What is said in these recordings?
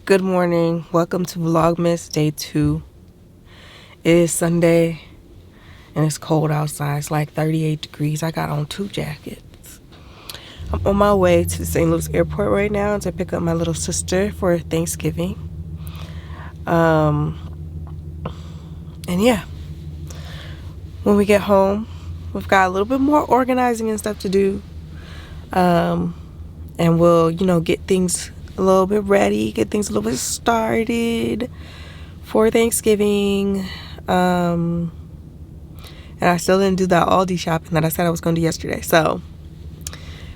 Good morning. Welcome to Vlogmas Day 2. It is Sunday and it's cold outside. It's like 38 degrees. I got on 2 jackets. I'm on my way to the St. Louis airport right now to pick up my little sister for Thanksgiving. And yeah, when we get home, we've got a little bit more organizing and stuff to do. And we'll, get things a little bit ready, get things a little bit started for Thanksgiving. And I still didn't do that Aldi shopping that I said I was going to do yesterday. So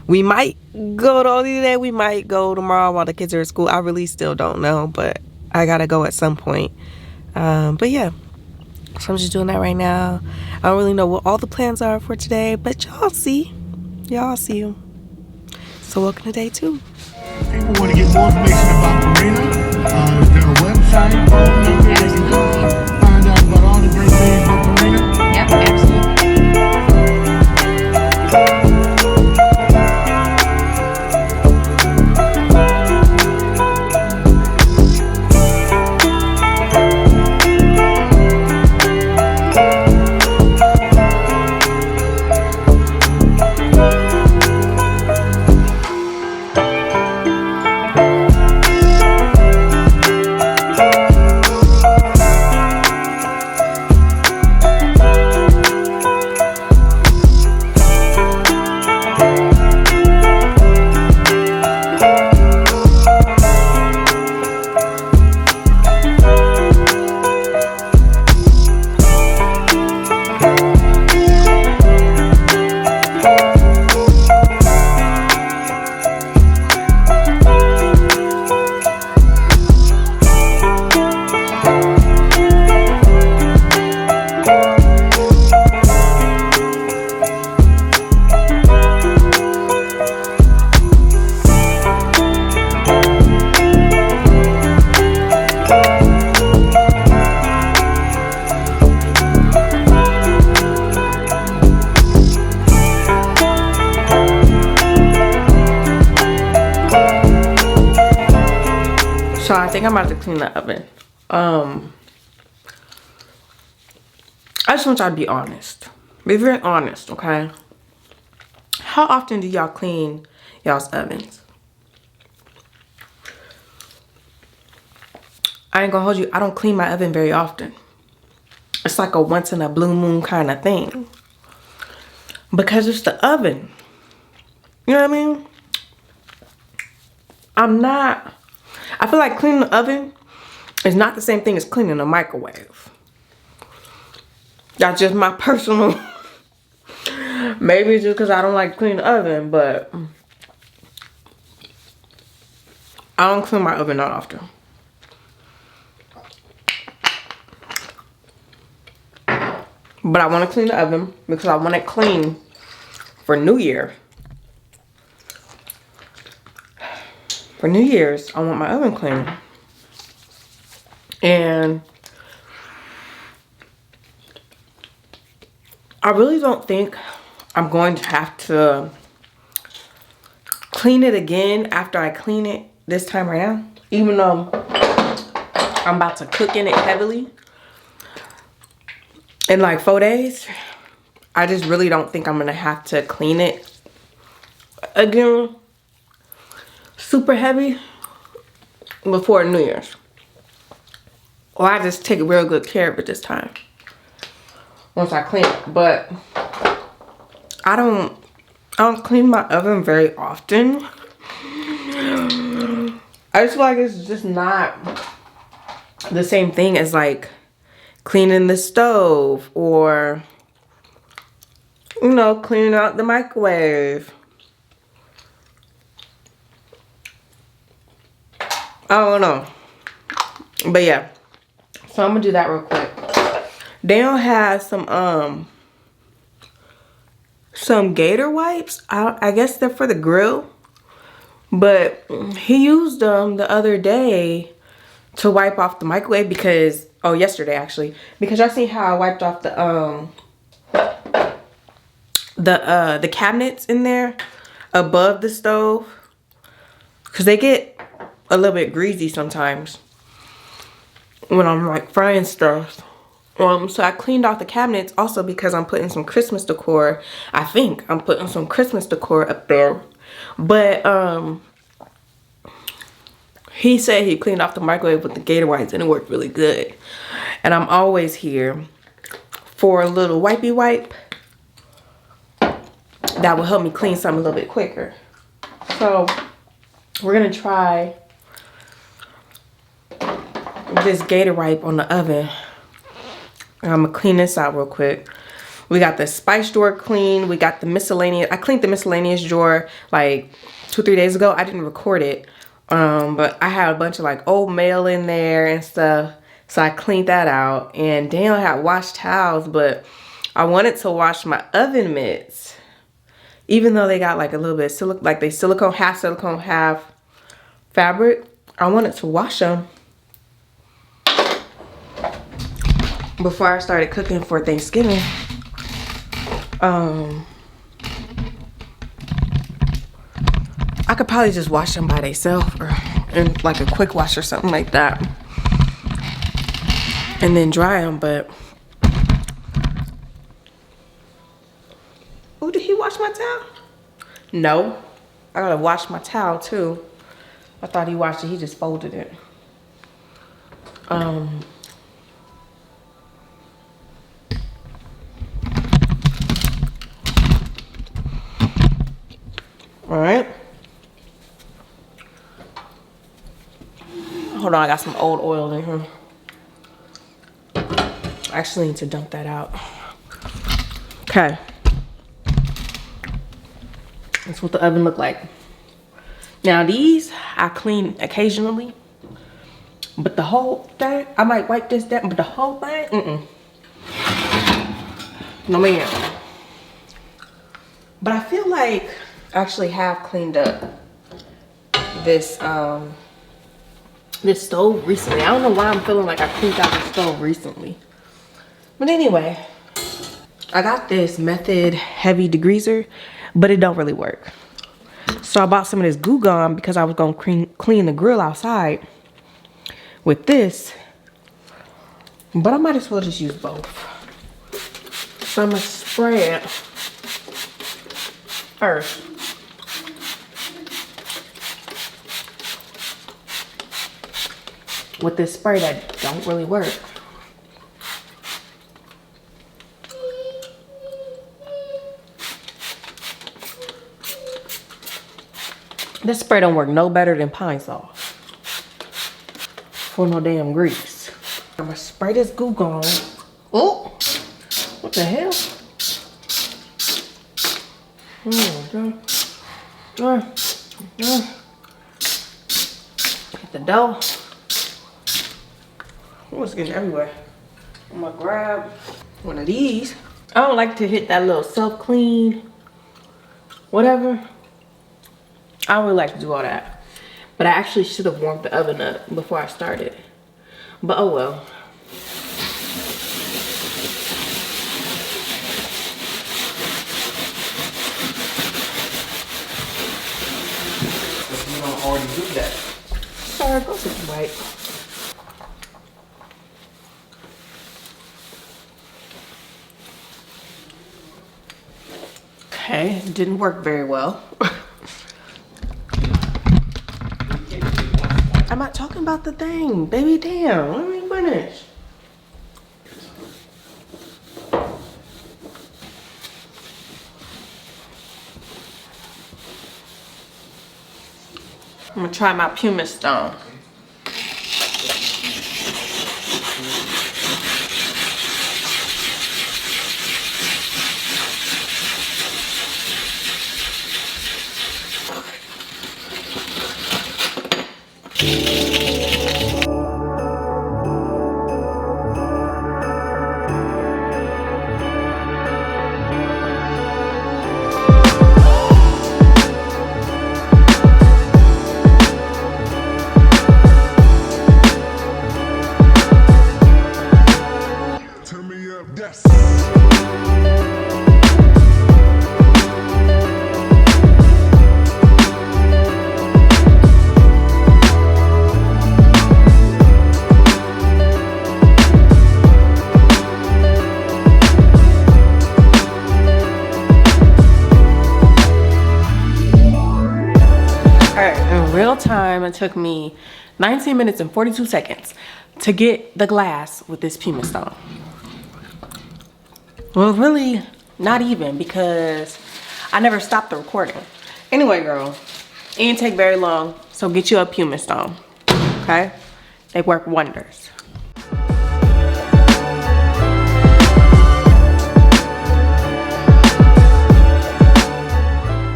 we might go to Aldi today. We might go tomorrow while the kids are at school. I really still don't know, but I got to go at some point. But yeah, so I'm just doing that right now. I don't really know what all the plans are for today, but y'all see. Y'all see them. So welcome to day 2. People want to get more information about Marina. Is there a website, phone number, they can call, find out about all the great things with Marina? Yep, absolutely. So I think I'm about to clean the oven. I just want y'all to be honest. Be very honest, okay? How often do y'all clean y'all's ovens? I ain't gonna hold you. I don't clean my oven very often. It's like a once in a blue moon kind of thing. Because it's the oven. You know what I mean? I feel like cleaning the oven is not the same thing as cleaning a microwave. That's just my personal. Maybe it's just because I don't like cleaning the oven, but I don't clean my oven that often. But I want to clean the oven because I want it clean for New Year. For New Year's, I want my oven clean. And I really don't think I'm going to have to clean it again after I clean it this time right now. Even though I'm about to cook in it heavily in like 4 days. I just really don't think I'm going to have to clean it again super heavy before New Year's. Or I just take real good care of it this time once I clean it. But I don't clean my oven very often. I just feel like it's just not the same thing as like cleaning the stove or cleaning out the microwave. I don't know. But yeah. So I'm gonna do that real quick. Daniel has some gator wipes. I guess they're for the grill. But he used them the other day to wipe off the microwave because, oh, yesterday actually. Because y'all see how I wiped off the cabinets in there above the stove. Because they get a little bit greasy sometimes when I'm like frying stuff. So I cleaned off the cabinets also because I'm putting some Christmas decor. I think I'm putting some Christmas decor up there. But he said he cleaned off the microwave with the Gator wipes and it worked really good. And I'm always here for a little wipey wipe that will help me clean something a little bit quicker. So we're gonna try this Gator wipe on the oven. I'm gonna clean this out real quick. We got the spice drawer clean. We got the miscellaneous. I cleaned the miscellaneous drawer like 2-3 days ago. I didn't record it. But I had a bunch of like old mail in there and stuff. So I cleaned that out. And Daniel had washed towels, but I wanted to wash my oven mitts. Even though they got like a little bit of like they silicone, half fabric. I wanted to wash them before I started cooking for Thanksgiving. I could probably just wash them by themselves or in like a quick wash or something like that. And then dry them, but. Oh, did he wash my towel? No. I gotta wash my towel too. I thought he washed it, he just folded it. All right. Hold on, I got some old oil in here. I actually need to dump that out. Okay. That's what the oven looked like. Now these, I clean occasionally. But the whole thing, I might wipe this down, but the whole thing, no ma'am. But I feel like I actually have cleaned up this this stove recently. I don't know why I'm feeling like I cleaned out the stove recently. But anyway, I got this Method heavy degreaser, but it don't really work. So I bought some of this Goo Gone because I was gonna clean the grill outside with this. But I might as well just use both. So I'm gonna spray it first. With this spray that don't really work. This spray don't work no better than pine sauce for no damn grease. I'm gonna spray this Goo Gone. Oh, what the hell? Hit the dough. Oh, it's getting everywhere. I'm gonna grab one of these. I don't like to hit that little self-clean, whatever. I don't really like to do all that. But I actually should have warmed the oven up before I started. But oh well. You don't already do that. Sorry, go sit right. Okay, it didn't work very well. I'm not talking about the thing, baby. Damn, let me finish. I'm gonna try my pumice stone. Turn me up, yes. time it took me 19 minutes and 42 seconds to get the glass with this pumice stone. Well, really not even, because I never stopped the recording. Anyway, girl, it didn't take very long, so get you a pumice stone, okay? They work wonders.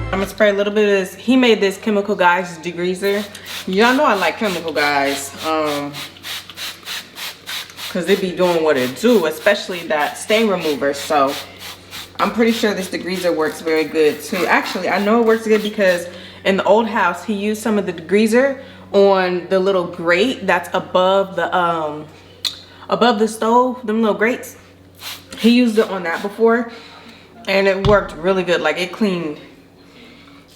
I'm gonna spray a little bit of this. He made this Chemical Guys degreaser. Y'all know I like Chemical Guys, cause they be doing what it do, especially that stain remover. So I'm pretty sure this degreaser works very good too. Actually, I know it works good because in the old house, he used some of the degreaser on the little grate that's above the stove, them little grates. He used it on that before, and it worked really good. Like, it cleaned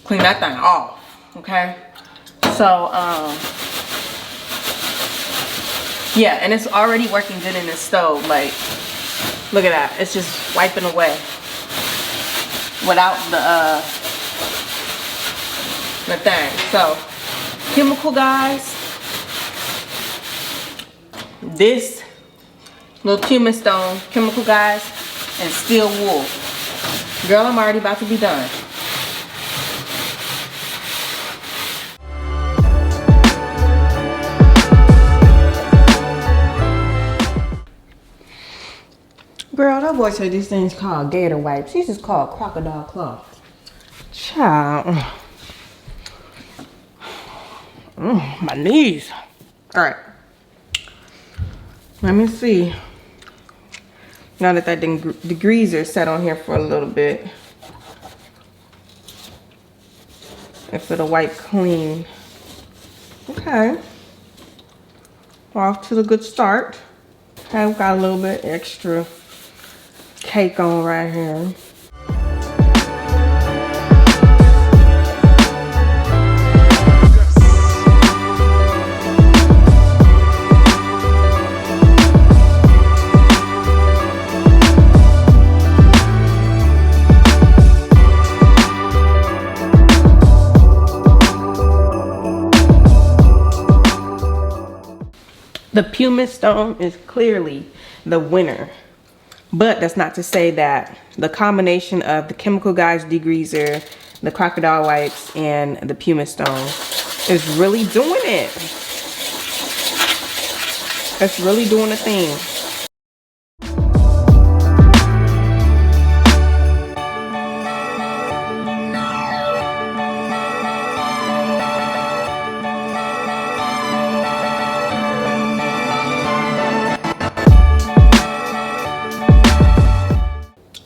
that thing off, okay? So, yeah, and it's already working good in the stove. Like, look at that. It's just wiping away without the thing. So, Chemical Guys, this little pumice stone, Chemical Guys, and steel wool. Girl, I'm already about to be done. Girl, that boy said these things called gator wipes. These is called crocodile claws. Child. My knees. All right. Let me see. Now that degreaser set on here for a little bit, if it'll wipe clean. Okay. Off to the good start. Okay, we've got a little bit extra cake on right here. The pumice stone is clearly the winner. But that's not to say that the combination of the Chemical Guys degreaser, the crocodile wipes, and the pumice stone is really doing it. It's really doing a thing.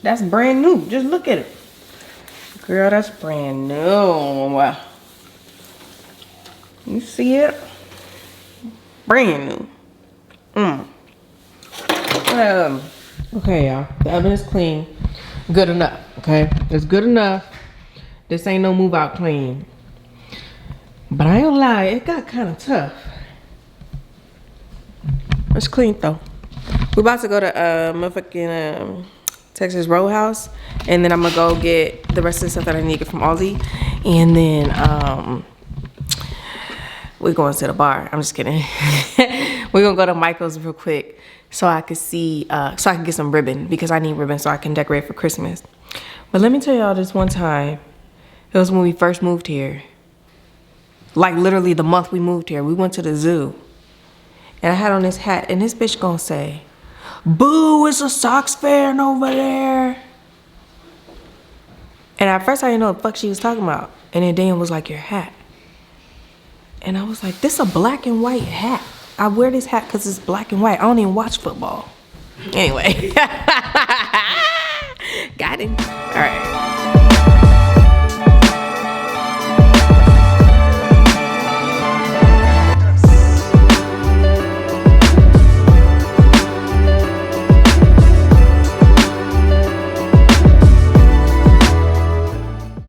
That's brand new. Just look at it. Girl, that's brand new. You see it? Brand new. Okay, y'all. The oven is clean. Good enough, okay? It's good enough. This ain't no move out clean. But I ain't gonna lie, it got kind of tough. It's clean though. We're about to go to motherfucking Texas Roadhouse, and then I'm gonna go get the rest of the stuff that I need from Aldi, and then we're going to the bar. I'm just kidding. We're gonna go to Michael's real quick so I could see, so I can get some ribbon, because I need ribbon so I can decorate for Christmas. But let me tell y'all, this one time, it was when we first moved here. Like literally the month we moved here, we went to the zoo, and I had on this hat, and this bitch gonna say, "Boo, it's a Sox fan over there." And at first I didn't know what the fuck she was talking about. And then Dan was like, "Your hat." And I was like, this is a black and white hat. I wear this hat because it's black and white. I don't even watch football. Anyway. Got it. All right.